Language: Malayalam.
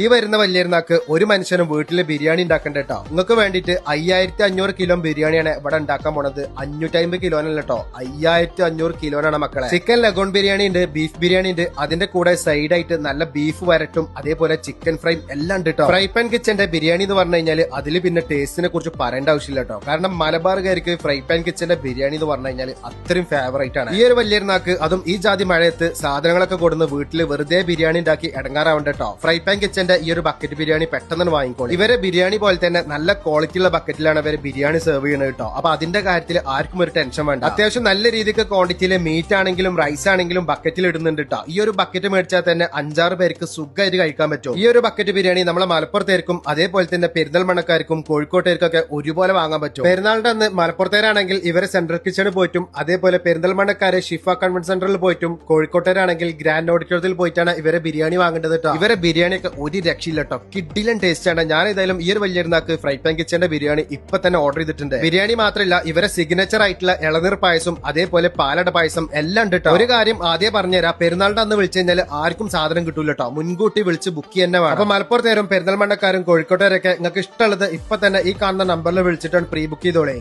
ഈ വരുന്ന വലിയൊരുനാക്ക് ഒരു മനുഷ്യനും വീട്ടില് ബിരിയാണി ഉണ്ടാക്കണ്ട കേട്ടോ. നിങ്ങൾക്ക് വേണ്ടിട്ട് 5500 കിലോ ബിരിയാണിയാണ് ഇവിടെ ഉണ്ടാക്കാൻ പോണത്. 550 കിലോനല്ല കേട്ടോ, 5500 കിലോനാണ് മക്കളെ. ചിക്കൻ ലഗോൺ ബിരിയാണി ഉണ്ട്, ബീഫ് ബിരിയാണി ഉണ്ട്, അതിന്റെ കൂടെ സൈഡ് ആയിട്ട് നല്ല ബീഫ് വരട്ടും അതേപോലെ ചിക്കൻ ഫ്രൈ എല്ലാം ഉണ്ട് കേട്ടോ. ഫ്രൈ പാൻ കിച്ചന്റെ ബിരിയാണി എന്ന് പറഞ്ഞു കഴിഞ്ഞാൽ അതിൽ പിന്നെ ടേസ്റ്റിനെ കുറിച്ച് പറയേണ്ട ആവശ്യമില്ല കേട്ടോ. കാരണം മലബാറുകാർക്ക് ഫ്രൈ പാൻ കിച്ചന്റെ ബിരിയാണി എന്ന് പറഞ്ഞു കഴിഞ്ഞാൽ അത്രയും ഫേവറേറ്റ് ആണ്. ഈ ഒരു വലിയൊരുനാക്ക് അതും ഈ ജാതി മഴയത്ത് സാധനങ്ങളൊക്കെ കൊടുന്ന് വീട്ടില് വെറുതെ ബിരിയാണി ഉണ്ടാക്കി ഇടങ്ങാറാവണ്ട കേട്ടോ. ഫ്രൈ പാൻ കിച്ചൻ ഈ ഒരു ബക്കറ്റ് ബിരിയാണി പെട്ടെന്ന് വാങ്ങിക്കോളൂ. ഇവരെ ബിരിയാണി പോലെ തന്നെ നല്ല ക്വാളിറ്റി ഉള്ള ബക്കറ്റിലാണ് ഇവര് ബിരിയാണി സെർവ് ചെയ്യുന്നത് കേട്ടോ. അപ്പൊ അതിന്റെ കാര്യത്തിൽ ആർക്കും ഒരു ടെൻഷൻ വേണ്ട. അത്യാവശ്യം നല്ല രീതിക്ക് ക്വാണ്ടിറ്റിയിലെ മീറ്റ് ആണെങ്കിലും റൈസ് ആണെങ്കിലും ബക്കറ്റിൽ ഇടുന്നുണ്ട് കേട്ടോ. ഈ ഒരു ബക്കറ്റ് മേടിച്ചാൽ തന്നെ 5-6 പേർക്ക് സുഖമായിട്ട് കഴിക്കാൻ പറ്റും. ഈ ഒരു ബക്കറ്റ് ബിരിയാണി നമ്മളെ മലപ്പുറത്തേർക്കും അതേപോലെ തന്നെ പെരിന്തൽമണ്ണക്കാർക്കും കോഴിക്കോട്ടേർക്കൊക്കെ ഒരുപോലെ വാങ്ങാൻ പറ്റും. പെരുന്നാളിന്റെ അന്ന് മലപ്പുറത്തേരാണെങ്കിൽ ഇവരെ സെൻട്രൽ കിച്ചണിൽ പോയിട്ടും അതേപോലെ പെരിന്തൽമണ്ണക്കാരെ ഷിഫ കൺവെൻഷൻ സെന്ററിൽ പോയിട്ടും കോഴിക്കോട്ടേരാണെങ്കിൽ ഗ്രാൻഡ് ഓഡിറ്റോറിയത്തിൽ പോയിട്ടാണ് ഇവരെ ബിരിയാണി വാങ്ങേണ്ടത് കേട്ടോ. ഇവരെ ബിരിയാണിയൊക്കെ ഒരു രക്ഷയില്ല കേട്ടോ, കിഡിലൻ ടേസ്റ്റ് ആണ്. ഞാൻ ഏതായാലും ഈ ഒരു വലിയൊരുനാക്ക് ഫ്രൈ പാൻ കിച്ചന്റെ ബിരിയാണി ഇപ്പൊ തന്നെ ഓർഡർ ചെയ്തിട്ടുണ്ട്. ബിരിയാണി മാത്രമല്ല ഇവരെ സിഗ്നേച്ചർ ആയിട്ടുള്ള ഇളനീർ പായസം അതേപോലെ പാലട പായസം എല്ലാം ഉണ്ട് കേട്ടോ. ഒരു കാര്യം ആദ്യം പറഞ്ഞുതരാം, പെരുന്നാളിന്റെ അന്ന് വിളിച്ചു കഴിഞ്ഞാൽ ആർക്കും സാധനം കിട്ടൂല കേട്ടോ, മുൻകൂട്ടി വിളിച്ച് ബുക്ക് തന്നെ വേണം. അപ്പൊ മലപ്പുറത്തേരും പെരിന്തൽമണ്ണക്കാരും കോഴിക്കോട്ടുകാരൊക്കെ നിങ്ങൾക്ക് ഇഷ്ടമുള്ളത് ഇപ്പൊ തന്നെ ഈ കാണുന്ന നമ്പറിൽ വിളിച്ചിട്ടാണ് പ്രീ ബുക്ക് ചെയ്തോളേ.